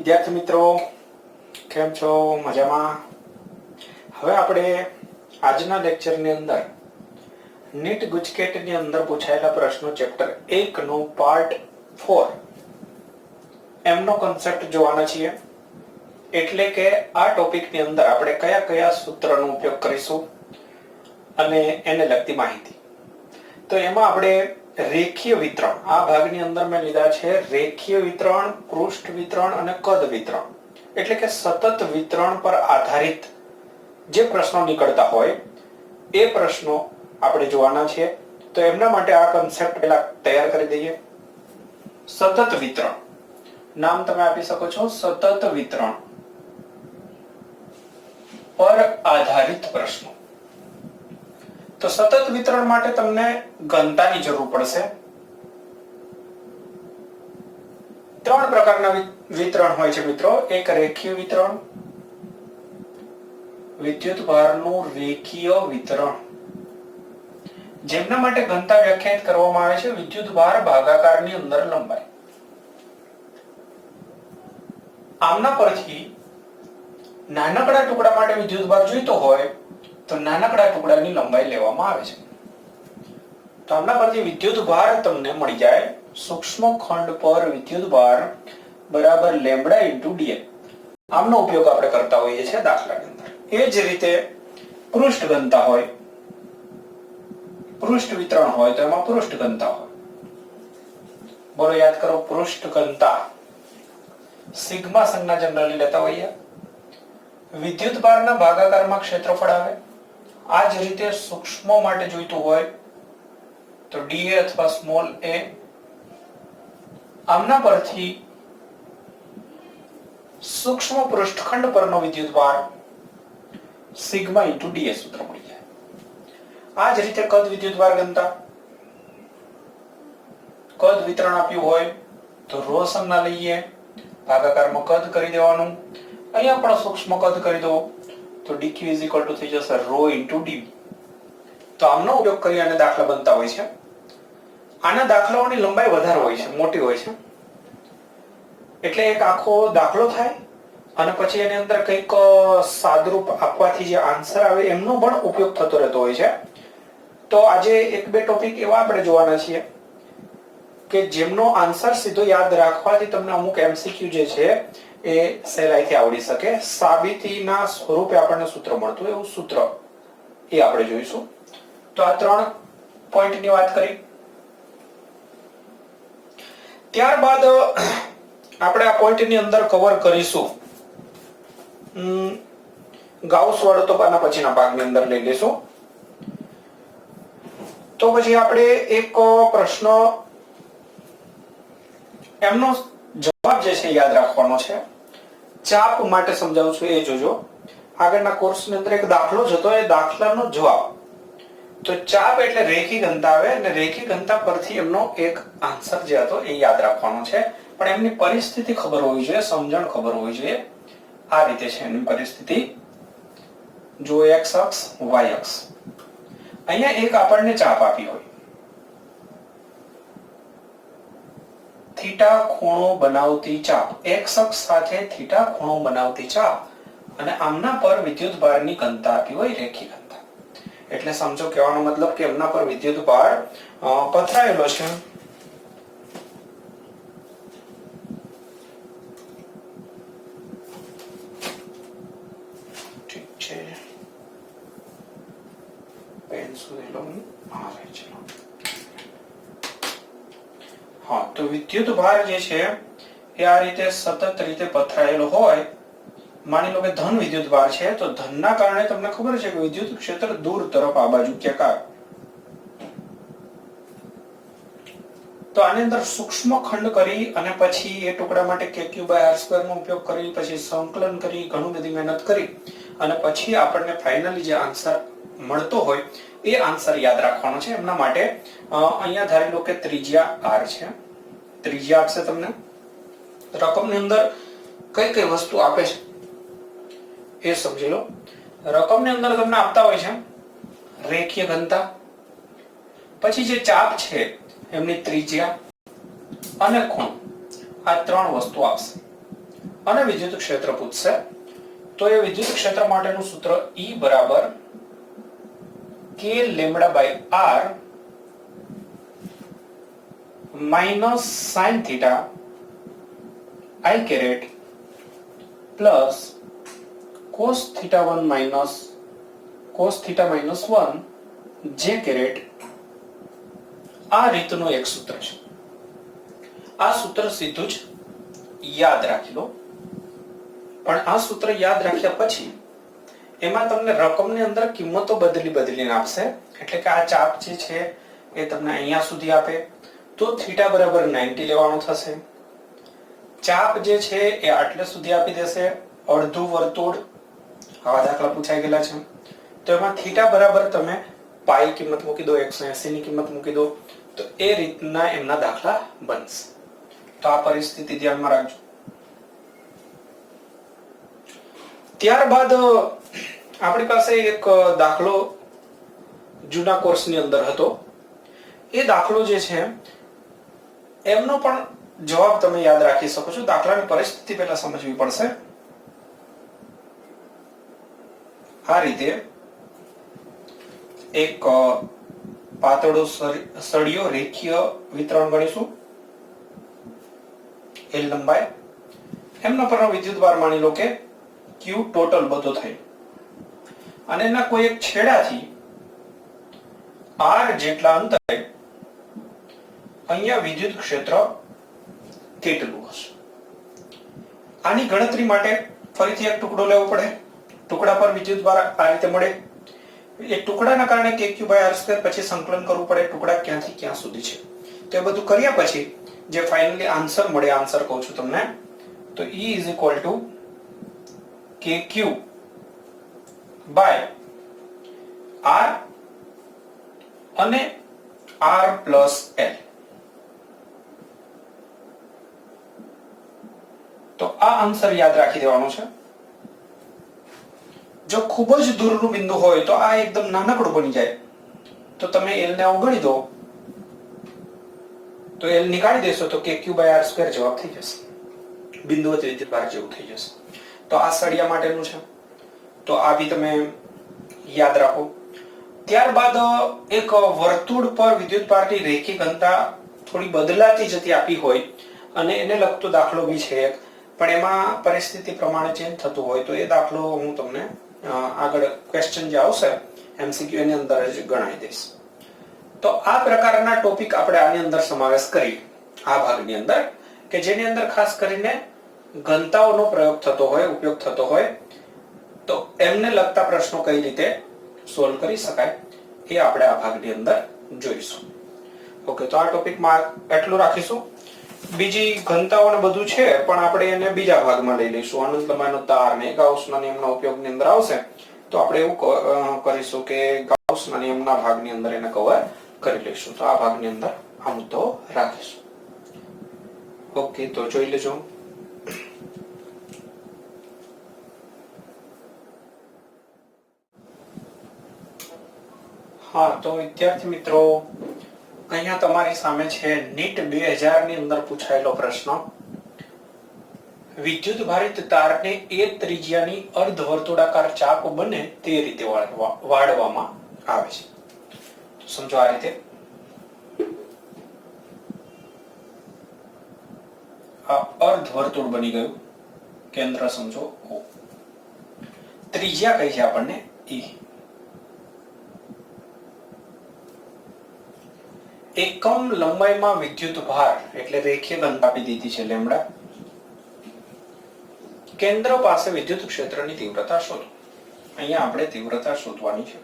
વિદ્યાર્થી મિત્રો, કેમ છો? મજામાં? હવે આપણે આજના લેક્ચરની અંદર નીટ ગુજકેટની અંદર પૂછાયેલા પ્રશ્નો ચેપ્ટર 1 નો પાર્ટ 4 એમનો કોન્સેપ્ટ જોવાના છીએ. એટલે કે આ ટોપિકની અંદર આપણે કયા કયા સૂત્રનો ઉપયોગ કરીશું અને એને લગતી માહિતી. તો એમાં આપણે રેખીય વિતરણ, આ ભાગની અંદર મેં લીધા છે રેખીય વિતરણ, પૃષ્ઠ વિતરણ અને કદ વિતરણ. એટલે કે સતત વિતરણ પર આધારિત જે પ્રશ્નો નીકળતા હોય એ પ્રશ્નો આપણે જોવાના છે. તો એમના માટે આ કોન્સેપ્ટ પહેલા તૈયાર કરી દઈએ. સતત વિતરણ, નામ તમે આપી શકો છો, સતત વિતરણ પર આધારિત પ્રશ્નો. તો સતત વિતરણ માટે તમને ઘનતાની જરૂર પડશે. ત્રણ પ્રકારના વિતરણ હોય છે મિત્રો. એક રેખીય વિતરણ, વિદ્યુતભારનું રેખીય વિતરણ, જેમના માટે ઘનતા વ્યાખ્યાયિત કરવામાં આવે છે વિદ્યુતભાર ભાગાકારની અંદર લંબાઈ. આમના પરથી નાનકડા ટુકડા માટે વિદ્યુતભાર જોઈતો હોય તો નાનકડા ટુકડાની લંબાઈ લેવામાં આવે છે. તો આમના પરથી વિદ્યુતભાર તમને મળી જાય. સૂક્ષ્મ ખંડ પર વિદ્યુતભાર બરાબર લેમ્બડા ઇન્ટુ dl. આમનો ઉપયોગ આપણે કરતા હોઈએ છીએ દાખલાની અંદર. એ જ રીતે પૃષ્ઠ ઘનતા હોય, પૃષ્ઠ વિતરણ હોય તો એમાં પૃષ્ઠ ઘનતા હોય. બોલો, યાદ કરો. પૃષ્ઠ ઘનતા સિગ્મા સંજ્ઞા જનરલી લેતા હોઈએ. વિદ્યુતભારના ભાગાકારમાં ક્ષેત્રફળ આવે. આ જ રીતે સૂક્ષ્મ માટે જોઈતું હોય તો dA અથવા સ્મોલ a. આમના પરથી સૂક્ષ્મ પૃષ્ઠખંડ પરનો વિદ્યુતભાર સિગ્મા ઇન્ટુ dA સૂત્ર મળી જાય. આ જ રીતે કદ વિદ્યુતભાર ઘનતા, કદ વિતરણ આપ્યું હોય તો ρ સંજ્ઞા લઈએ, ભાગાકારમાં કદ કરી દેવાનું. અહીંયા પણ સૂક્ષ્મ કદ કરી દો તો dq થઈ જશે ρ ઇન્ટુ dv. તો આમનો ઉપયોગ કરી અને દાખલા બનતા હોય છે. આના દાખલાઓની લંબાઈ વધારે હોય છે, મોટી હોય છે. એટલે એક આખો દાખલો થાય અને પછી એની અંદર કંઈક સાદરૂપ આપવાથી જે આન્સર આવે એમનો પણ ઉપયોગ થતો રહેતો હોય છે. તો આજે એક બે ટોપિક એવા આપણે જોવાના છીએ કે જેમનો આન્સર સીધો યાદ રાખવાથી તમને અમુક MCQ જે છે એ સહેલાઈથી આવડી શકે. સાબિતીના સ્વરૂપે આપણને સૂત્ર મળતું એવું સૂત્ર એ આપણે જોઈશું. તો આ 3 પોઈન્ટની વાત કરી. ત્યારબાદ આપણે આ પોઈન્ટની અંદર કવર કરીશું ગાઉસ વર્તુળના પછીના ભાગની અંદર લઈ લઈશું. તો પછી આપણે એક પ્રશ્ન એમનો જવાબ જે છે યાદ રાખવાનો છે. ચાપ માટે સમજાવું છું, એ જોજો. આગળના કોર્સની અંદર એક દાખલો જ હતો, એ દાખલાનો જવાબ. તો ચાપ એટલે રેખી ઘનતા આવે અને રેખી ઘનતા પરથી એમનો એક આન્સર જે હતો એ યાદ રાખવાનો છે. પણ એમની પરિસ્થિતિ ખબર હોવી જોઈએ, સમજણ ખબર હોવી જોઈએ. આ રીતે છે એની પરિસ્થિતિ. જો x અક્ષ, y અક્ષ. અહીંયા એક આપણને ચાપ આપી હોય, થીટા ખૂણો બનાવતી ચાપ, x અક્ષ સાથે થીટા ખૂણો બનાવતી ચાપ, અને આમના પર વિદ્યુતભારની ઘનતા આપી હોય રેખી ઘનતા. એટલે સમજો કહેવાનો મતલબ કે એમના પર વિદ્યુતભાર પથરાયેલો છે. ઠીક છે, પેન સુધી લઉં. આવે છે. હા, તો વિદ્યુતભાર જે છે એ આ રીતે સતત રીતે પથરાયેલો હોય. માની લો કે ધન વિદ્યુતભાર છે, તો ધનના કારણે તમને ખબર છે કે વિદ્યુત ક્ષેત્ર દૂર તરફ આ બાજુ ક્યાંક આવે. તો આની અંદર સૂક્ષ્મ ખંડ કરી અને પછી એ ટુકડા માટે kq/r² નો ઉપયોગ કરી, પછી સંકલન કરી, ઘણું બધી મહેનત કરી અને પછી આપણને ફાઇનલી જે આન્સર મળતો હોય એ આન્સર યાદ રાખવાનો છે. એમના માટે અહીંયા ધારી લો કે ત્રિજ્યા r છે. ત્રિજ્યા આપશે તમને. રકમની અંદર કઈ કઈ વસ્તુ આપે છે એ સમજી લો. રકમની અંદર તમને આપતા હોય છે રેખીય ઘનતા, પછી જે ચાપ છે એમની ત્રિજ્યા અને ખૂણો, આ 3 વસ્તુ આપશે. અને વિદ્યુત ક્ષેત્ર પૂછશે તો એ વિદ્યુત ક્ષેત્ર માટેનું સૂત્ર E બરાબર k lambda by r minus sine theta I caret plus cos theta 1 માઇનસ cos theta minus 1 j caret આ રીતનું એક સૂત્ર છે. આ સૂત્ર સીધું જ યાદ રાખી લો. પણ આ સૂત્ર યાદ રાખ્યા પછી એમાં તમને રકમની અંદર કિંમતો બદલીને આપશે. એટલે કે આ ચાપ જે છે એ તમને અહીંયા સુધી આપે તો થીટા બરાબર 90 લેવાનું થશે. ચાપ જે છે એ આટલે સુધી આપી દેશે, અડધું વર્તુળ. આવા દાખલા પૂછાઈ ગયેલા છે. તો એમાં થીટા બરાબર તમે પાઈ કિંમત મૂકી દો, 180 ની કિંમત મૂકી દો, તો એ રીતના એમના દાખલા બનશે. તો આ પરિસ્થિતિ ધ્યાનમાં રાખજો. ત્યારબાદ આપણી પાસે એક દાખલો જૂના કોર્સની અંદર હતો. એ દાખલો જે છે એમનો પણ જવાબ તમે યાદ રાખી શકો છો. દાખલાની પરિસ્થિતિ પહેલા સમજવી પડશે. આ રીતે એક પાતળો સળિયો રેખીય વિતરણ ગણીશું, L લંબાઈ. એમના પરનો વિદ્યુતભાર માની લો કે Q ટોટલ બધો થઈ, અને એના કોઈ એક છેડાથી R જેટલા અંતરે અહીંયા વિદ્યુત ક્ષેત્ર કેટલું હશે. આની ગણતરી માટે ફરીથી એક ટુકડો લેવો પડે. ટુકડા પર વિદ્યુતભાર આ રીતે મળે. એ ટુકડાના કારણે kq/r², પછી સંકલન કરવું પડે ટુકડા ક્યાંથી ક્યાં સુધી છે. તો એ બધું કર્યા પછી જે ફાઇનલી આન્સર મળે, આન્સર કહું છું તમને, તો E = kq/r અને r + l. તો આ આન્સર યાદ રાખી દેવાનો છે. જો ખૂબ જ દૂરનું બિંદુ હોય તો આ એકદમ નાનકડું બની જાય, તો તમે l ને અવગણી દો, તો l નીકાળી દેશો તો kq/r² જવાબ થઈ જશે. બિંદુ વચ્ચે વિદ્યુતભાર જેવું થઈ જશે. તો આ સળિયા માટેનું છે, તો આ બી તમે યાદ રાખો. ત્યારબાદ એક વર્તુળ પર વિદ્યુતભારની રેખી ઘનતા થોડી બદલાતી જતી આપી હોય અને એને લગતો દાખલો બી છે એક, પણ એમાં પરિસ્થિતિ પ્રમાણે ચેન્જ થતું હોય, તો એ દાખલો હું તમને આગળ ક્વેશ્ચન જે આવશે MCQ એની અંદર જ ગણાવી દઈશ. તો આ પ્રકારના ટોપિક આપણે આની અંદર સમાવેશ કરી આ ભાગની અંદર, કે જેની અંદર ખાસ કરીને ઘનતાઓનો પ્રયોગ થતો હોય, ઉપયોગ થતો હોય, તો એમને લગતા પ્રશ્નો કઈ રીતે સોલ્વ કરી શકાય એ આપણે આ ભાગની અંદર જોઈશું. ઓકે, તો આ ટોપિકમાં એટલું રાખીશું. બીજી ઘનતાઓ ને બધું છે પણ આપણે એને બીજા ભાગમાં લઈ લઈશું. અનંત લંબાઈનો તાર ને ગાઉસના નિયમના ઉપયોગની અંદર આવશે તો આપણે એવું કરીશું કે ગાઉસના નિયમના ભાગની અંદર એને કવર કરી લઈશું. તો આ ભાગની અંદર આ મુદ્દો રાખીશું. ઓકે, તો જોઈ લેજો. હા, તો વિદ્યાર્થી મિત્રો, અહીંયા તમારી સામે છે NEET 2000 ની અંદર પૂછાયેલો પ્રશ્ન. વિદ્યુત ભારિત તારને એ ત્રિજ્યાની અર્ધવર્તુળાકાર ચાપ બને તે રીતે વાળવામાં આવે છે. સમજો આ રીતે. આ અર્ધવર્તુળ બની ગયું, કેન્દ્ર સમજો O. ત્રિજ્યા કઈ છે આપણને E. એકમ લંબાઈમાં વિદ્યુત ભાર એટલે રેખીય ઘનતા આપી દીધી છે લેમ્બડા. કેન્દ્ર પાસે વિદ્યુત ક્ષેત્રની તીવ્રતા શોધો. અહીંયા આપણે તીવ્રતા શોધવાની છે.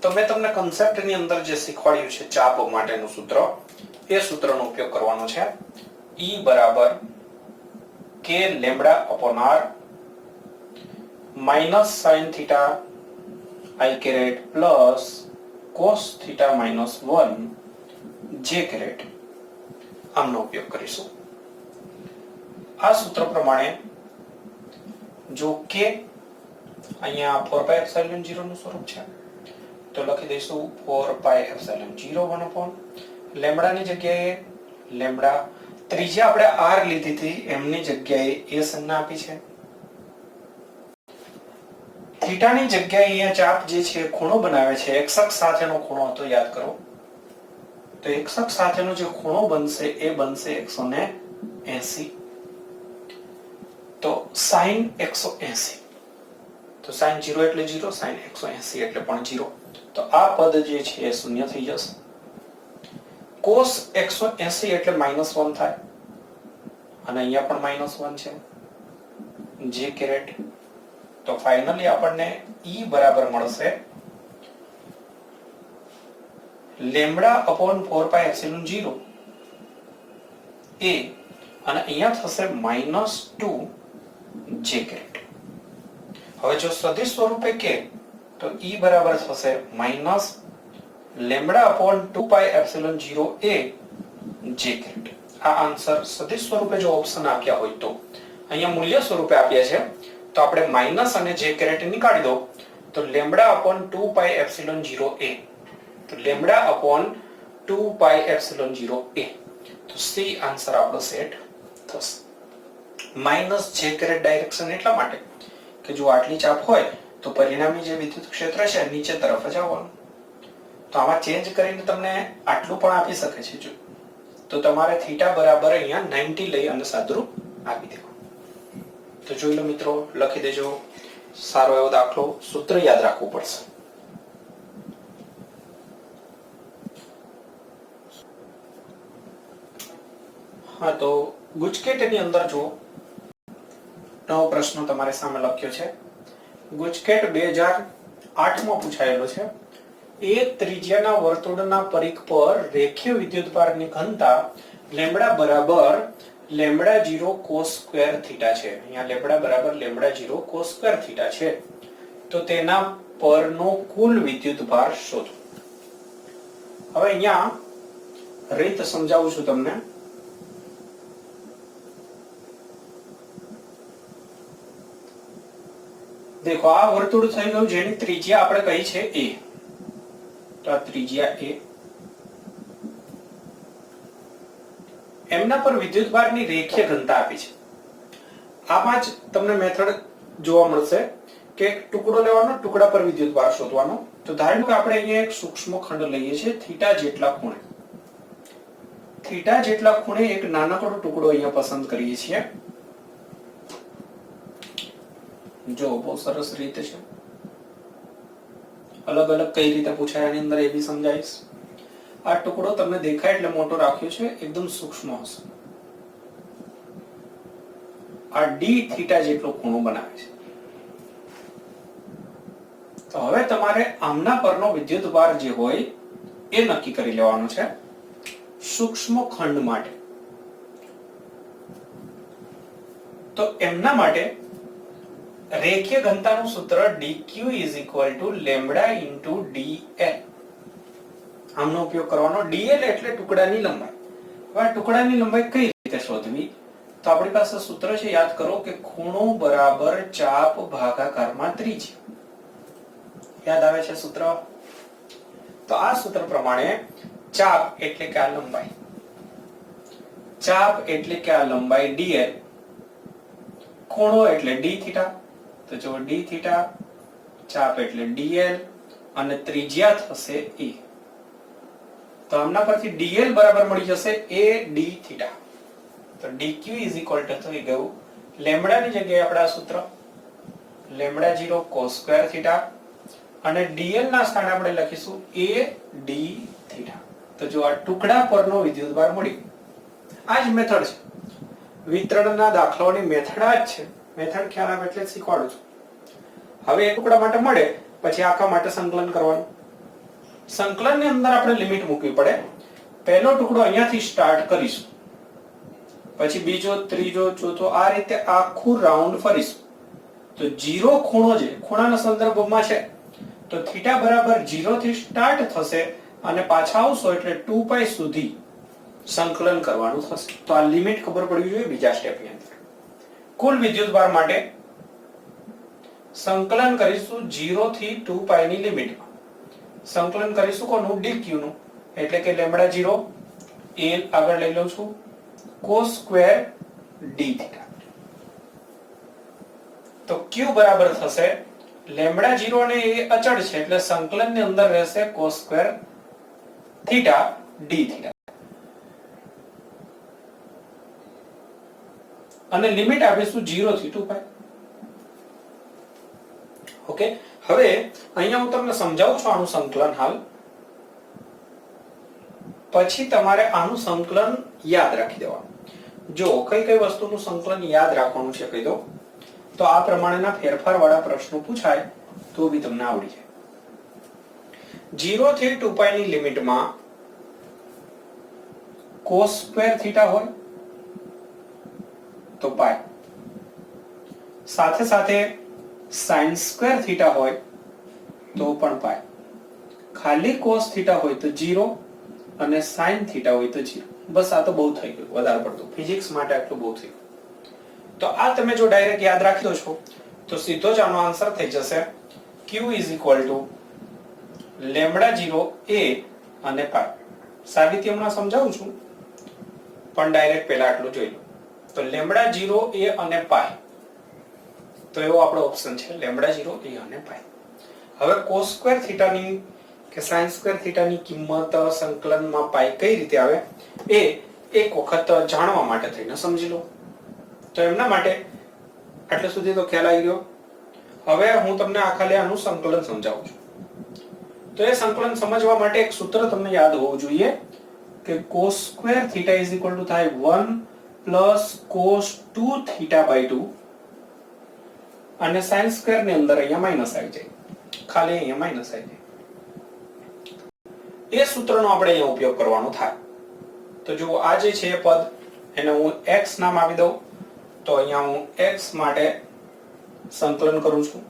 તો મેં તમને કન્સેપ્ટની અંદર જે શીખવાડ્યું છે ચાપ માટેનું સૂત્ર, એ સૂત્રનો ઉપયોગ કરવાનો છે. E બરાબર k λ/r minus sine theta I caret plus cos theta minus 1 j caret આમનો ઉપયોગ કરીશું. આ સૂત્ર પ્રમાણે જો k અહીંયા 4πε0 નું સ્વરૂપ છે તો લખી દઈશું 4πε0 1/, લેમ્બડા ની જગ્યાએ લેમ્બડા ત્રિજ્યા આપણે r લીધી હતી એમની જગ્યાએ એ સંજ્ઞા આપી છે. થીટાની જગ્યાએ અહીંયા ચાપ જે છે ખૂણો બનાવે છે, x અક્ષ સાથેનો ખૂણો હતો, યાદ કરો. તો x અક્ષ સાથેનો જે ખૂણો બનશે એ બનશે 180. તો sin 180. તો sin 0 એટલે 0, sin 180 એટલે પણ 0. તો આ પદ જે છે એ શૂન્ય થઈ જશે. cos 180 એટલે -1 થાય અને અહીંયા પણ -1 છે. j caret. તો ફાઇનલી આપણને E બરાબર મળશે λ/4πε0 a અને અહીંયા થશે -2 j કેરેટ. હવે જો સદિશ સ્વરૂપે કે તો E બરાબર થશે λ/2πε0 a j કેરેટ. આ આન્સર સદિશ સ્વરૂપે જો ઓપ્શન આપ્યા હોય તો, અહીંયા મૂલ્ય સ્વરૂપે આપ્યા છે તો આપણે માઈનસ અને j કેરેટ નીકાળી દો તો λ/2πε0 a. તો λ/2πε0 a. તો C આન્સર આપણો સેટ થશે. -j કેરેટ ડાયરેક્શન એટલા માટે કે જો આટલી ચાપ હોય તો પરિણામી જે વિદ્યુત ક્ષેત્ર છે નીચે તરફ જ આવવાનું. તો આમાં ચેન્જ કરીને તમને આટલું પણ આપી શકે છે. જો તો તમારે થીટા બરાબર અહીંયા 90 લઈ અને સાદુરૂપ આપી દેવું. તો જોઈ લો મિત્રો, લખી દેજો. સારો એવો દાખલો, સૂત્ર યાદ રાખવું પડશે. હા, તો ગુજકેટની અંદર જો નવો પ્રશ્ન તમારી સામે લખ્યો છે. ગુજકેટ 2008 માં પૂછાયેલો છે. એક ત્રિજ્યાના વર્તુળના પરિઘ પર રેખીય વિદ્યુતભારની ઘનતા લેમ્બડા બરાબર λ0 cos સ્ક્વેર થીટા છે. અહીંયા લેમ્બડા બરાબર λ0 cos સ્ક્વેર થીટા છે. તો તેના પરનો કુલ વિદ્યુતભાર શોધો. હવે અહીંયા રીત સમજાવું છું તમને. દેખો, આ વર્તુળ થઈ ગયું જેની ત્રિજ્યા આપણે કહી છે a. તો આ ત્રિજ્યા a. એમના પર વિદ્યુતભારની રેખીય ઘનતા આપી છે. આમાં જ તમને મેથડ જોવા મળશે કે ટુકડો લેવાનો, ટુકડા પર વિદ્યુતભાર શોધવાનો. તો ધારો કે આપણે અહીંયા એક સૂક્ષ્મ ખંડ લઈએ છીએ થીટા જેટલા ખૂણે. થીટા જેટલા ખૂણે એક નાનકડો ટુકડો અહીંયા પસંદ કરીએ છીએ. જો બહુ સરસ રીતે છે. અલગ અલગ કઈ રીતે પૂછાય એની અંદર એ બી સમજાઈશ. આ ટુકડો તમને દેખાય એટલે મોટો રાખ્યો છે, એકદમ સૂક્ષ્મ હશે. આ d થીટા જેટલો ખૂણો બનાવે છે. તો હવે તમારે આમના પરનો વિદ્યુતભાર જે હોય એ નક્કી કરી લેવાનો છે સૂક્ષ્મ ખંડ માટે. તો એમના માટે રેખીય ઘનતાનું સૂત્ર dq = λ × dl. આમનો ઉપયોગ કરવાનો. dl એટલે ટુકડાની લંબાઈ. હવે ટુકડાની લંબાઈ કઈ રીતે શોધવી? તો આપણી પાસે સૂત્ર છે, યાદ કરો કે ખૂણો બરાબર ચાપ ભાગાકારમાં ત્રિજ્યા. યાદ આવે છે સૂત્ર? તો આ સૂત્ર પ્રમાણે ચાપ એટલે કે આ લંબાઈ, ચાપ એટલે કે આ લંબાઈ dl, ખૂણો એટલે d થીટા. તો જો d થીટા, ચાપ એટલે dl અને ત્રિજ્યા થશે a. તો આમના પરથી dl બરાબર મળી જશે a d થીટા. તો dq = થઈ ગયું લેમ્બડા ની જગ્યાએ આપણા સૂત્ર λ0 cos સ્ક્વેર થીટા અને dl ના સ્થાને આપણે લખીશું a d થીટા. તો જો આ ટુકડા પરનો વિદ્યુતભાર મળી. આ જ મેથડ છે. વિતરણના દાખલાઓની મેથડ આ જ છે. મેથડ ખ્યાલ આવે એટલે શીખવાડું છું. હવે એક ટુકડા માટે મળે પછી આખા માટે સંકલન કરવાનું. સંકલનની અંદર આપણે લિમિટ મૂકવી પડે. પહેલો ટુકડો અહીંયાથી સ્ટાર્ટ કરીશું, પછી બીજો, ત્રીજો, ચોથો, આ રીતે આખું રાઉન્ડ ફરીશું. તો 0 ખૂણો છે, ખૂણાના સંદર્ભમાં છે, તો થીટા બરાબર 0 થી સ્ટાર્ટ થશે અને પાછા આવશો એટલે 2π સુધી સંકલન કરવાનું થશે. તો આ લિમિટ ખબર પડવી જોઈએ બીજા સ્ટેપની અંદર. કુલ વિદ્યુતભાર માટે સંકલન કરીશું 0 થી 2π ની લિમિટમાં. સંકલન કરીશું કોનું? dq નું. એટલે કે λ0 a આગળ લઈ લઉં છું cos સ્ક્વેર d થીટા. તો q બરાબર થશે લેમ્બડા 0 ને એ અચળ છે એટલે સંકલન ની અંદર રહેશે cos square theta d theta. અને લિમિટ આપીશું 0 થી 2 પાઈ. ઓકે, હવે અહીંયા હું તમને સમજાવું છું આનું સંકલન હાલ, પછી તમારે આનું સંકલન યાદ રાખી દેવાનું. જો કઈ કઈ વસ્તુનું સંકલન યાદ રાખવાનું છે કહી દો, તો આ પ્રમાણેના ફેરફાર વાળા પ્રશ્નો પૂછાય તો બી તમને આવડી જાય. 0 થી 2 પાઈ ની લિમિટમાં cos સ્ક્વેર થીટા હોય તો પાઈ, સાથે સાથે sin સ્ક્વેર થીટા હોય તો પણ પાઈ, ખાલી cos થીટા હોય તો 0 અને sin થીટા હોય તો 0. બસ આ તો બહુ થઈ ગયું, વધારે પડતું ફિઝિક્સ માટે આટલું બહુ થઈ ગયું. તો આ તમે જો ડાયરેક્ટ યાદ રાખી દો છો તો સીધો જ આનો આન્સર થઈ જશે q લેમ્બડા 0 a અને પાઈ. સાબિતી હમણાં સમજાવું છું, પણ ડાયરેક્ટ પહેલા આટલું જોઈ લો. તો લેમ્બડા 0 a અને પાઈ, તો એવો આપણો ઓપ્શન છે લેમ્બડા 0 a અને પાઈ. હવે cos સ્ક્વેર થીટાની કે sin સ્ક્વેર થીટાની કિંમત સંકલનમાં પાઈ કઈ રીતે આવે એ એક વખત જાણવા માટે થઈને સમજી લો. તો એમના માટે આટલે સુધી તો ખ્યાલ આવી ગયો. હવે હું તમને આ ખાલી આનું સંકલન સમજાવું છું. તો એ સંકલન સમજવા માટે એક સૂત્ર તમને યાદ હોવું જોઈએ કે cos square theta is equal two થાય 1 પ્લસ cos 2 થીટા બાય 2 અને sin સ્ક્વેર ની અંદર અહીંયા માઈનસ આવી જાય, ખાલી અહીંયા માઈનસ આવી જાય. એ સૂત્રનો આપણે અહીંયા ઉપયોગ કરવાનો થાય. તો જો આ જે છે એ પદ એને હું x નામ આપી દઉં, તો અહીંયા હું x માટે સંકલન કરું છું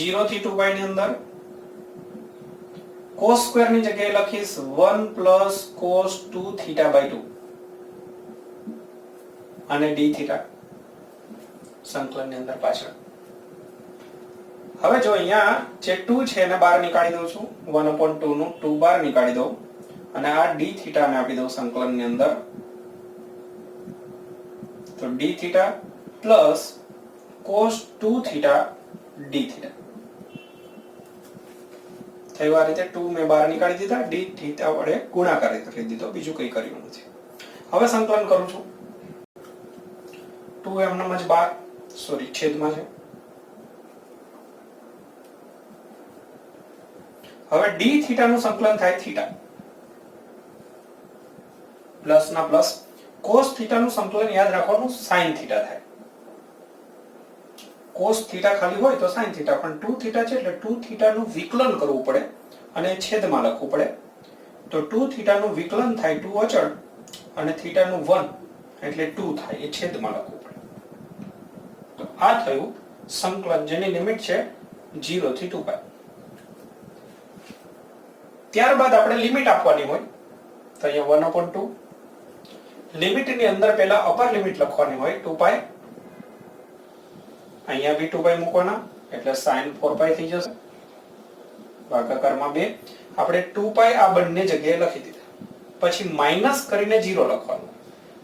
0 થી 2 પાઈ ની અંદર cos સ્ક્વેર ની જગ્યાએ લખીશ 1 પ્લસ cos 2 થીટા બાય 2 અને d થીટા સંકલન ની અંદર પાછળ. હવે જો અહીંયા જે 2 છે એને બહાર નીકાળી દઉં છું, 1/2 નું 2 બહાર નીકાળી દઉં અને આ d થીટા ને આપી દઉં સંકલન ની અંદર. તો d theta plus cos 2 theta d theta થયું. આ રીતે 2 મેં બહાર નીકાળી દીધા, d થીટા વડે ગુણાકાર કરી દીધો, બીજું કંઈ કર્યું નથી. હવે સંકલન કરું છું 2 એમનેમ જ બહાર, સોરી છેદમાં છે. હવે d થીટા નું સંકલન થાય થીટા પ્લસ ના પ્લસ, cos થીટા નું સંકલન યાદ રાખવાનું sin થીટા થાય. cos થીટા ખાલી હોય તો sin થીટા, પણ 2 થીટા છે એટલે 2 થીટા નું વિકલન કરવું પડે અને છેદમાં લખવું પડે. તો 2 થીટા નું વિકલન થાય 2 અચળ અને થીટા નું 1 એટલે 2 થાય, એ છેદમાં લખવું પડે. તો આ થયું સંકલન જેની લિમિટ છે 0 થી 2 પાઈ. ત્યારબાદ આપણે લિમિટ આપવાની હોય તો અહીંયા 1/2 લિમિટ ની અંદર પહેલા અપર લિમિટ લખવાની હોય 2 પાઈ, અહીંયા બી 2 પાઈ મૂકવાના એટલે sin 4 પાઈ થઈ જશે. ભાગાકારમાં 2 આપણે 2 પાઈ આ બંને જગ્યાએ લખી દીધા. પછી માઈનસ કરીને 0 લખવાનું,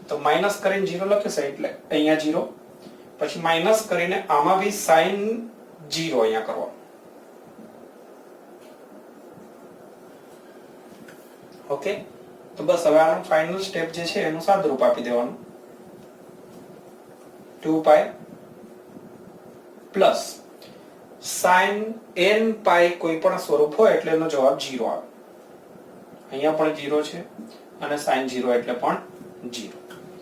તો માઈનસ કરીને 0 લખીશું એટલે અહીંયા 0, પછી માઈનસ કરીને આમાં બી sin 0 અહીંયા કરવાનું. ઓકે, તો બસ હવે આનું ફાઇનલ સ્ટેપ જે છે એનું સાદુરૂપ આપી દેવાનું. 2 પાઈ પ્લસ sin n પાઈ કોઈ પણ સ્વરૂપ હોય એટલે એનો જવાબ 0 આવે. અહીંયા પણ 0 છે અને sin 0 એટલે પણ 0.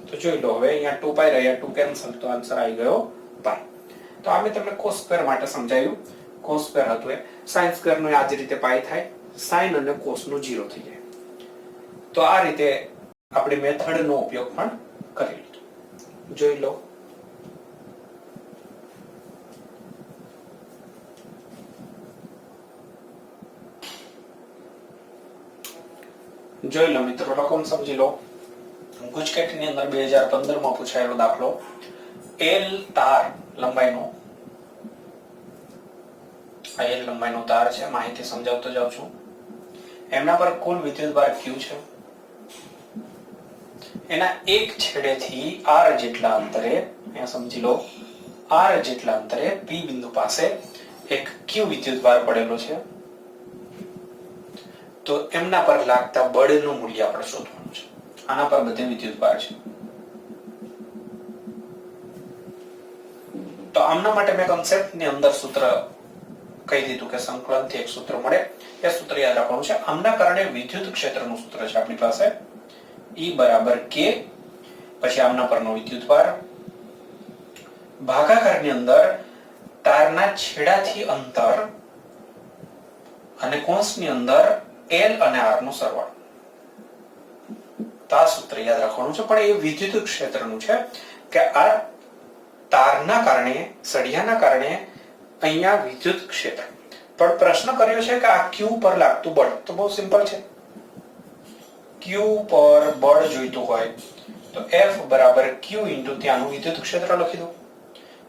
તો જોઈ લો, હવે અહીંયા 2 પાઈ રહ્યા, 2 કેન્સલ, તો આન્સર આવી ગયો પાઈ. તો આ મેં તમને cos સ્ક્વેર માટે સમજાવ્યું. cos સ્ક્વેર હતું એ sin સ્ક્વેર નો આ જ રીતે પાઈ થાય, sin અને cos નું 0 થઈ જાય. તો આ રીતે આપણે મેથડ નો ઉપયોગ પણ કરી લીધો. જોઈ લો, જોઈ લો મિત્રો, રકમ સમજી લો. ગુજકેટ ની અંદર 2015 માં પૂછાયેલો દાખલો, L તાર લંબાઈનો, આ L લંબાઈનો તાર છે, માહિતી સમજાવતો જાઉં છું. એમના પર કુલ વિદ્યુતભાર Q છે. એના એક છેડેથી r જેટલા અંતરે, અહીંયા સમજી લો r જેટલા અંતરે p બિંદુ પાસે એક q વિદ્યુતભાર પડેલો છે, તો એમના પર લાગતા બળનું મૂલ્ય આપણે શોધવાનું છે. આના પર બધે વિદ્યુતભાર છે. તો આમના માટે મેં કન્સેપ્ટની અંદર સૂત્ર કહી દીધું કે સંકલનથી એક સૂત્ર મળે, એ સૂત્ર યાદ રાખવાનું છે. આમના કારણે વિદ્યુત ક્ષેત્રનું સૂત્ર છે આપણી પાસે E બરાબર K, પછી આમના પરનો વિદ્યુતભાર ભાગાકારની અંદર તારના છેડાથી અંતર અને કૌંસની અંદર L અને R નો સરવાળો. તો આ સૂત્ર યાદ રાખવાનું છે. પણ એ વિદ્યુત ક્ષેત્રનું છે કે આ તારના કારણે, સળિયાના કારણે અહીંયા વિદ્યુત ક્ષેત્ર. પણ પ્રશ્ન કર્યો છે કે આ Q પર લાગતું બળ, તો બહુ સિમ્પલ છે. Q પર બળ જોઈતું હોય તો F બરાબર Q ઇન્ટુ ત્યાંનું વિદ્યુત ક્ષેત્ર લખી દો.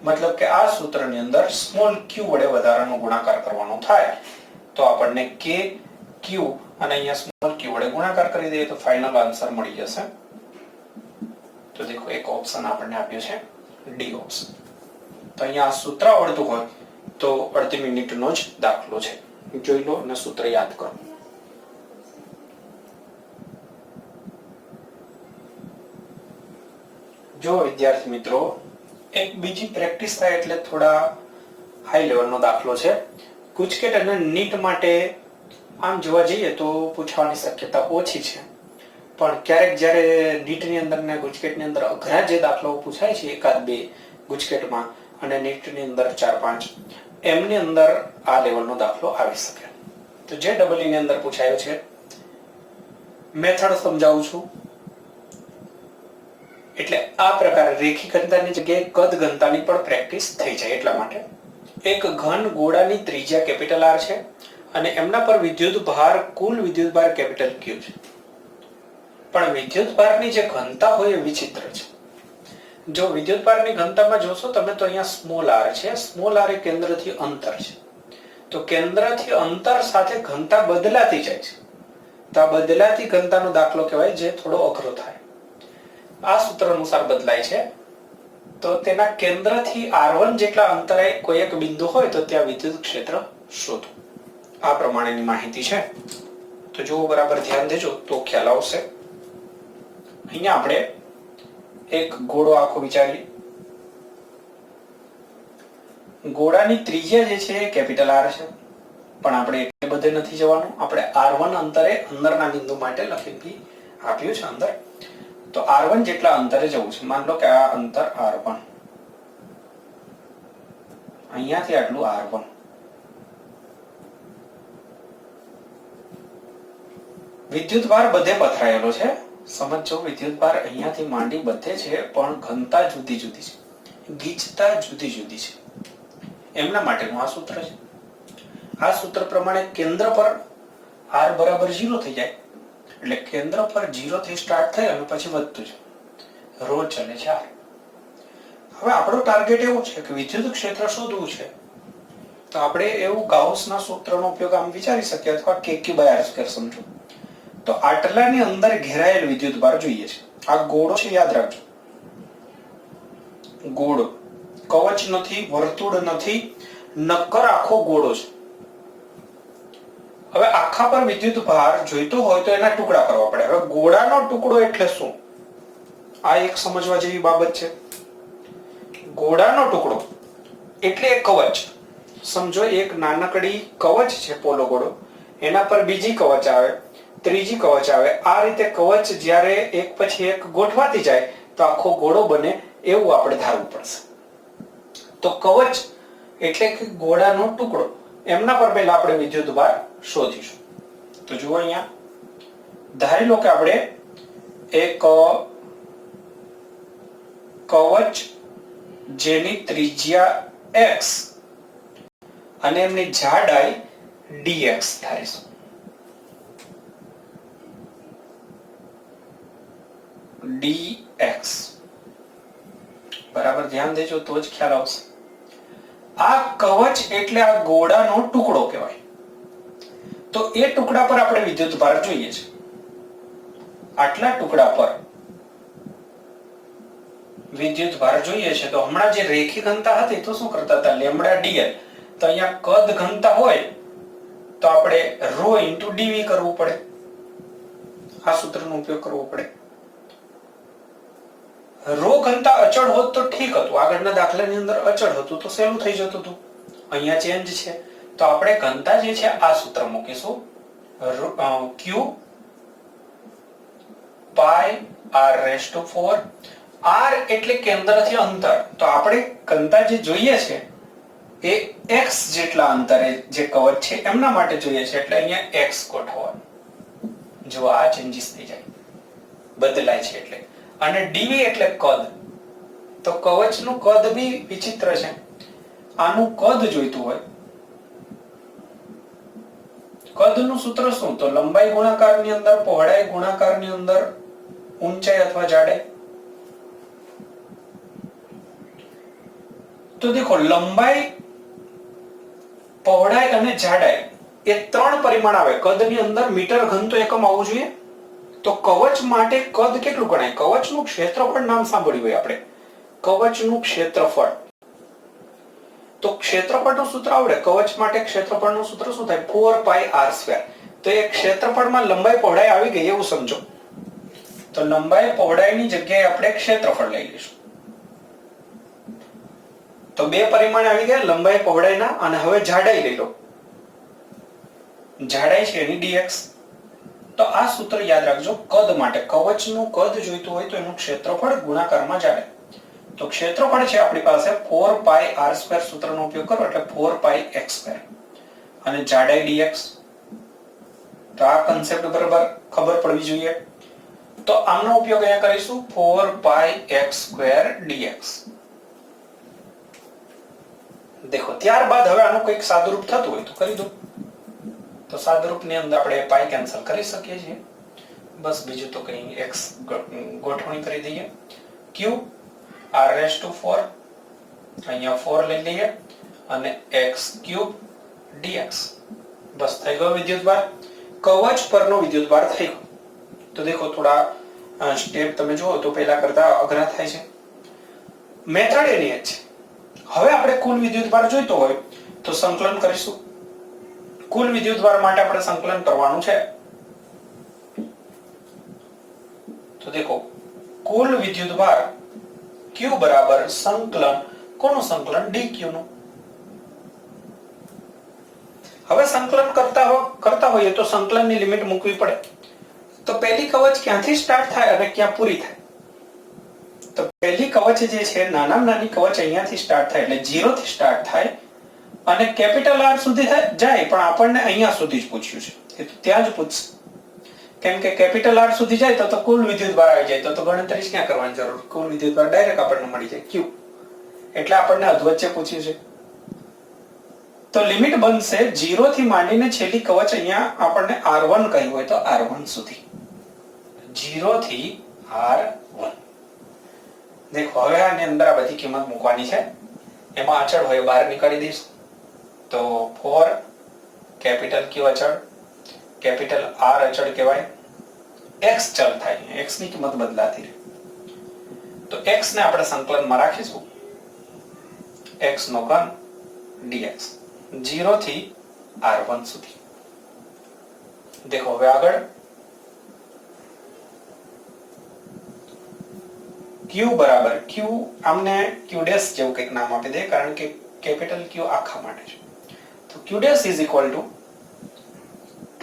મતલબ કે આ સૂત્રની અંદર સ્મોલ q વડે વધારાનો ગુણાકાર કરવાનો થાય તો આપણને k q અને અહીંયા સ્મોલ q વડે ગુણાકાર કરી દઈએ તો ફાઇનલ આન્સર મળી જશે. તો દેખો એક ઓપ્શન આપણને આપ્યો છે ડી ઓપ્શન. તો અહીંયા આ સૂત્ર આવડતું હોય તો અડધી મિનિટનો જ દાખલો છે, જોઈ લો અને સૂત્ર યાદ કરો. જો વિદ્યાર્થી મિત્રો એક બીજી પ્રેક્ટિસ થાય એટલે થોડા હાઈ લેવલનો દાખલો છે. ગુજકેટ અને નીટ માટે આમ જોવા જઈએ તો પૂછવાની શક્યતા ઓછી છે, પણ ક્યારેક જ્યારે નીટની અંદર ને ગુજકેટની અંદર અઘરા જે દાખલાઓ પૂછાય છે, એકાદ બે ગુજકેટમાં અને નીટની અંદર 4-5, એમની અંદર આ લેવલનો દાખલો આવી શકે. તો જે ડબલ ની અંદર પૂછાયો છે મેથડ સમજાવું છું. એટલે આ પ્રકારે રેખી ઘનતાની જગ્યાએ કદ ઘનતાની પણ પ્રેક્ટિસ થઈ જાય એટલા માટે. એક ઘન ગોળાની ત્રિજ્યા કેપિટલ R છે અને એમના પર વિદ્યુત ભાર, કુલ વિદ્યુત ભાર કેપિટલ Q છે. પણ વિદ્યુત ભારની જે ઘનતા હોય એ વિચિત્ર છે. જો વિદ્યુત ભારની ઘનતામાં જોશો તમે તો અહીંયા સ્મોલ r છે. સ્મોલ r એ કેન્દ્રથી અંતર છે. તો કેન્દ્રથી અંતર સાથે ઘનતા બદલાતી જાય છે. તો આ બદલાતી ઘનતાનો દાખલો કહેવાય જે થોડો અઘરો થાય. આ સૂત્ર અનુસાર બદલાય છે. તો તેના કેન્દ્રથી r1 જેટલા અંતરે કોઈ એક બિંદુ હોય તો ત્યાં વિદ્યુત ક્ષેત્ર શોધો. આ પ્રમાણેની માહિતી છે. તો જો બરાબર ધ્યાન દેજો તો ખ્યાલ આવશે. અહીંયા આપણે એક ગોળો આખો વિચારીએ. ગોળાની ત્રિજ્યા જે છે એ કેપિટલ R છે, પણ આપણે એટલે બધે નથી જવાનું. આપણે r1 અંતરે અંદરના બિંદુ માટે લખી આપ્યું છે અંદર. તો r1 જેટલા અંતરે જવું છે. માન લો કે આ અંતર r1, અહીંયાથી આટલું r1. વિદ્યુતભાર બધે પથરાયેલો છે. સમજો, વિદ્યુતભાર અહીંયાથી માંડી બધે છે, પણ ઘનતા જુદી જુદી છે, ગીચતા જુદી જુદી છે. એમના માટેનું આ સૂત્ર છે. આ સૂત્ર પ્રમાણે કેન્દ્ર પર r બરાબર 0 થઈ જાય. એટલે કેન્દ્ર પર 0 થી સ્ટાર્ટ થઈ અને પછી વધતું છે. રો ચલે છે r. હવે આપણો ટાર્ગેટ એવો છે કે વિદ્યુત ક્ષેત્ર શોધવું છે. તો આપણે એવું ગાઉસના સૂત્રનો ઉપયોગ આમ વિચારી શકીએ અથવા kq/r² સમજો. તો આટલાની અંદર ઘેરાયેલ વિદ્યુતભાર જોઈએ છે. આ ગોળો છે, યાદ રાખજો. ગોળો, કવચ નથી, વર્તુળ નથી, નક્કર આખો ગોળો છે. હવે આખા પર વિદ્યુત ભાર જોઈતો હોય તો એના ટુકડા કરવા પડે. હવે ગોળાનો ટુકડો એટલે શું? આ એક સમજવા જેવી બાબત છે. ગોળાનો ટુકડો એટલે એક કવચ. સમજો એક નાનકડી કવચ છે, પોલો ગોળો, એના પર બીજી કવચ આવે, ત્રીજી કવચ આવે. આ રીતે કવચ જ્યારે એક પછી એક ગોઠવાતી જાય તો આખો ગોળો બને, એવું આપણે ધારવું પડશે. તો કવચ એટલે કે ગોળાનો ટુકડો, એમના પર પહેલા આપણે વિદ્યુતભાર શોધીશું. તો જુઓ અહીંયા ધારી લો કે આપણે એક કવચ જેની ત્રિજ્યા x અને એમની જાડાઈ dx ધારીશું. dx બરાબર ધ્યાન દેજો તો જ ખ્યાલ આવશે. આ કવચ એટલે આ ગોળાનો ટુકડો કહેવાય. તો એ ટુકડા પર આપણે વિદ્યુતભાર જોઈએ છે. આટલા ટુકડા પર વિદ્યુત ભાર જોઈએ છે તો હમણાં જે રેખી ઘનતા હતી તો શું કરતા હતા લેમ્બડા dl, તો અહીંયા કદ ઘનતા હોય તો આપણે રો ઇન્ટુ ડીવી કરવું પડે, આ સૂત્રનો ઉપયોગ કરવો પડે. રો ઘનતા અચળ હોત તો ઠીક હતું, આગળના દાખલાની અંદર અચળ હતું તો સહેલું થઈ જતું હતું. અહીંયા ચેન્જ છે તો આપણે ઘનતા જે છે આ સૂત્ર મૂકીશું, q pi r raise to 4. r એટલે કેન્દ્રથી અંતર, તો આપણે ઘનતા જે જોઈએ છે એ x જેટલા અંતરે જે કવચ છે એમના માટે જોઈએ છે, એટલે અહીંયા x ગોઠવવાનું. જો આ ચેન્જીસ થઈ જાય, બદલાય છે એટલે. અને dv એટલે કદ, તો કવચનું કદ બી વિચિત્ર છે. આનું કદ જોઈતું હોય, કદનું સૂત્ર શું, તો લંબાઈ ગુણાકારની અંદર પહોળાઈ ગુણાકારની અંદર ઊંચાઈ અથવા જાડાઈ. તો દેખો લંબાઈ, પહોળાઈ અને જાડાઈ એ 3 પરિમાણ આવે. કદની અંદર મીટર ઘન તો એકમ આવવું જોઈએ. તો કવચ માટે કદ કેટલું ગણાય, કવચનું ક્ષેત્રફળ નામ સાંભળ્યું હોય આપણે, કવચનું ક્ષેત્રફળ. તો ક્ષેત્રફળનું સૂત્ર આવડે, કવચ માટે ક્ષેત્રફળનું સૂત્ર શું થાય 4πr². તો એ ક્ષેત્રફળમાં લંબાઈ પહોળાઈ આવી ગઈ એવું સમજો. તો લંબાઈ પહોળાઈની જગ્યાએ આપણે ક્ષેત્રફળ લઈ લઈશું. તો 2 પરિમાણ આવી ગયા લંબાઈ પહોળાઈના, અને હવે જાડાઈ લઈ લો. જાડાઈ છે એની dx. તો આ સૂત્ર યાદ રાખજો, કદ માટે કવચનું કદ જોઈતું હોય તો એનું ક્ષેત્રફળ ગુણાકારમાં જાડાઈ. તો ક્ષેત્રફળ છે આપણી પાસે 4πr² સૂત્રનો ઉપયોગ કરો એટલે 4πx², અને જાડાઈ dx. તો આ કન્સેપ્ટ બરાબર ખબર પડવી જોઈએ. તો આનો ઉપયોગ અહીંયા કરીશું 4πx² dx. દેખો ત્યારબાદ હવે આનું કંઈક સાદુરૂપ થતું હોય તો કરી દો. તો સાદુરૂપની અંદર આપણે પાઈ કેન્સલ કરી શકીએ છીએ, બસ બીજું તો કંઈ x ગોઠવણી કરી દઈએ. q r રેઝ ટુ 4, અહીંયા 4 લઈ લઈએ, અને x³ dx. બસ થઈ ગયો વિદ્યુતભાર. કવચ પરનો વિદ્યુતભાર થઈ ગયો. તો દેખો થોડા સ્ટેપ તમે જુઓ તો પહેલા કરતા અઘરા થાય છે. મેથડ એની જ છે. હવે આપણે કુલ વિદ્યુતભાર જોઈતો હોય તો સંકલન કરીશું. કુલ વિદ્યુતભાર માટે આપણે સંકલન કરવાનું છે. તો દેખો કુલ વિદ્યુતભાર q બરાબર સંકલન કોનું સંકલન dq નું. હવે સંકલન કરતા હોઈએ તો સંકલનની લિમિટ મૂકવી પડે. તો પહેલી કવચ ક્યાંથી સ્ટાર્ટ થાય અને ક્યાં પૂરી થાય. તો પહેલી કવચ જે છે નાનામાં નાની કવચ અહીંયાથી સ્ટાર્ટ થાય એટલે 0 થી સ્ટાર્ટ થાય અને કેપિટલ R સુધી જાય, પણ આપણને અહીંયા સુધી જ પૂછ્યું છે, એ તો ત્યાં જ પૂછશે. કેમ કે કેપિટલ R સુધી જાય તો કુલ વિદ્યુતભાર આવી જાય, તો ગણતરી ક્યાં કરવાની જરૂર, કુલ વિદ્યુતભાર ડાયરેક્ટ આપણને મળી જાય q. એટલે આપણને અધવચ્ચે પૂછ્યું છે. તો લિમિટ બનશે 0 થી માંડીને છેલ્લી કવચ અહીંયા આપણને R1 કહ્યું હોય તો R1 સુધી, 0 થી R1. દેખો હવે આની અંદર આ બધી કિંમત મૂકવાની છે. એમાં અચળ હોય બહાર નીકાળી દઈશું. તો 4 કેપિટલ Q અચળ, કેપિટલ R અચળ કહેવાય, x ચલ થાય, x ની કિંમત બદલાતી રહે. તો x ને આપણે સંકલનમાં રાખીશું, x નો ઘન dx, 0 થી R1 સુધી. દેખો હવે આગળ q બરાબર q, આમને q ડેશ જેવું કંઈક નામ આપી દે કારણ કે કેપિટલ Q આખા માટે છે. તો q dash is equal to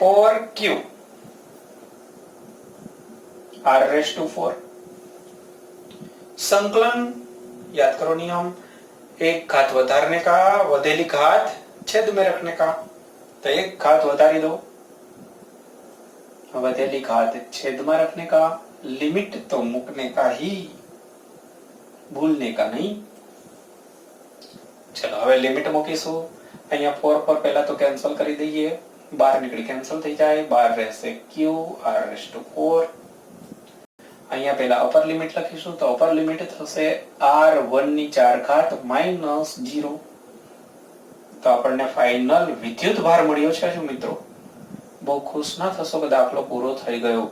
4q r raise to 4. संकलन याद करो नियम, एक घात વધારने का વધેલી घात छेद में रखने का. तो एक घात વધારી दो, વધેલી घात छेद में रखने का, लिमिट तो मुकने का ही, भूलने का नहीं. चलो હવે લિમિટ મૂકીશું. અહીંયા 4 પર પહેલા તો કેન્સલ કરી દઈએ, બહાર નીકળી કેન્સલ થઈ જાય, બહાર રહેશે q r રેઝ ટુ 4. અહીંયા પહેલા અપર લિમિટ લખીશું તો અપર લિમિટ થશે r1 ની 4 ઘાત માઈનસ 0. તો આપણને ફાઇનલ વિદ્યુત ભાર મળ્યો છે. જો મિત્રો બહુ ખુશ ના થશો કે દાખલો પૂરો થઈ ગયો,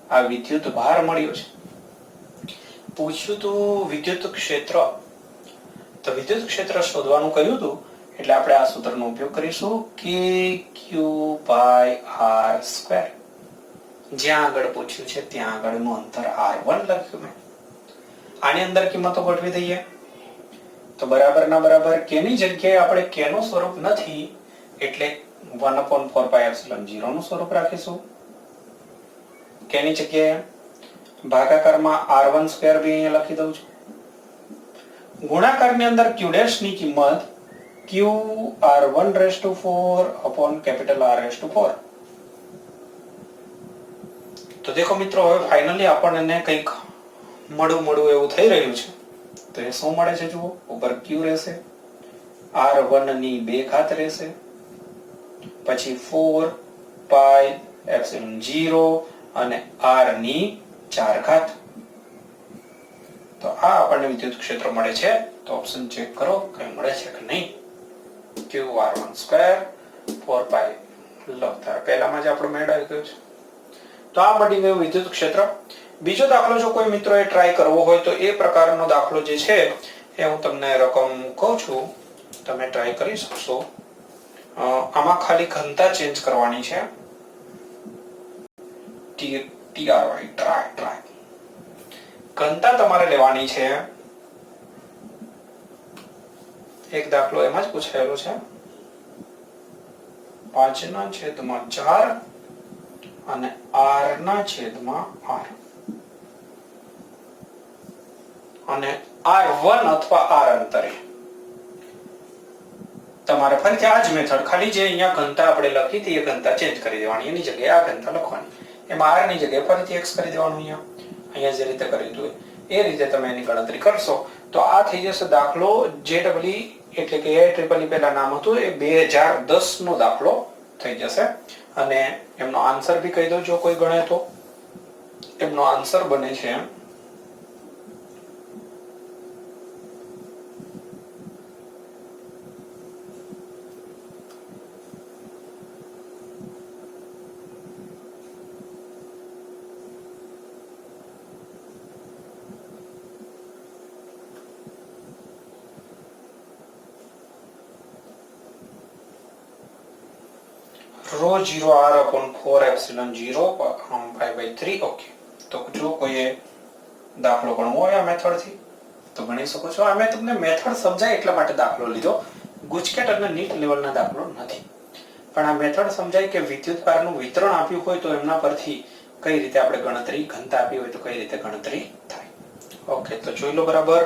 આ વિદ્યુત ભાર મળ્યો છે. પૂછ્યું તું વિદ્યુત ક્ષેત્ર, તો વિદ્યુત ક્ષેત્ર શોધવાનું કહ્યું હતું એટલે આપણે આ સૂત્રનો ઉપયોગ કરીશું કે ક્યુ બાય આર સ્ક્વેર. જ્યાં આગળ પૂછ્યું છે ત્યાં આગળનું અંતર r1 લખ્યું મેં. આની અંદર કિંમતો ગોઠવી દઈએ તો બરાબર ના બરાબર k ની જગ્યાએ આપણે k નું સ્વરૂપ નથી એટલે 1/4πε0 નું સ્વરૂપ રાખીશું. k ની જગ્યાએ ભાગાકારમાં r1 સ્ક્વેર બી અહીંયા લખી દઉં છું. ગુણાકારની અંદર q' ની કિંમત qr1/4 તો દેખો મિત્રો, હવે ફાઇનલી આપણને કંઈક મળું એવું થઈ રહ્યું છે. તો એ શું મળે છે જુઓ, ઉપર q રહેશે, r1 ની 2 ઘાત રહેશે, પછી 4πε0 અને r ની 4 ઘાત. તો આ આપણને વિદ્યુત ક્ષેત્ર મળે છે. તો ઓપ્શન ચેક કરો કઈ મળે છે કે નહીં. qr1² 4π લખતા પહેલામાં જ આપણો મેળ આવી ગયો છે. તો આ મળી ગયું વિદ્યુત ક્ષેત્ર. બીજો દાખલો જો કોઈ મિત્રોએ ટ્રાય કરવો હોય તો એ પ્રકારનો દાખલો જે છે એ હું તમને રકમ કહું છું, તમે ટ્રાય કરી શકશો. આમાં ખાલી ઘનતા ચેન્જ કરવાની છે. ટ્રાય ઘનતા તમારે લેવાની છે. એક દાખલો એમાં જ પૂછાયેલો છે 5/4 અને r/r અને r1 અથવા r અંતરે તમારે ફરીથી આ જ મેથડ, ખાલી જે અહીંયા ઘનતા આપણે લખી હતી એ ઘનતા ચેન્જ કરી દેવાની, એની જગ્યાએ આ ઘનતા લખવાની. એમાં r ની જગ્યાએ ફરીથી x કરી દેવાનું. અહીંયા જે રીતે કર્યું હતું એ રીતે તમે એની ગણતરી કરશો તો આ થઈ જશે દાખલો JEE એટલે કે IEEE પહેલા નામ હતું એ 2010 નો દાખલો થઈ જશે. અને એમનો આન્સર બી કહી દો જો કોઈ ગણે તો. એમનો આન્સર બને છે ρ0r/4ε0π/3. ઓકે, તો જો કોઈ દાખલો ગણવો હોય આ મેથડ થી તો ગણી શકો છો. આ મેં તમને મેથડ સમજાય એટલા માટે દાખલો લીધો, ગુજકેટ અને નીટ લેવલના દાખલો નથી. પણ આ મેથડ સમજાય કે વિદ્યુતભારનું વિતરણ આપ્યું હોય તો એમના પરથી કઈ રીતે આપણે ગણતરી, ઘનતા આપી હોય તો કઈ રીતે ગણતરી થાય. ઓકે, તો જોઈ લો બરાબર.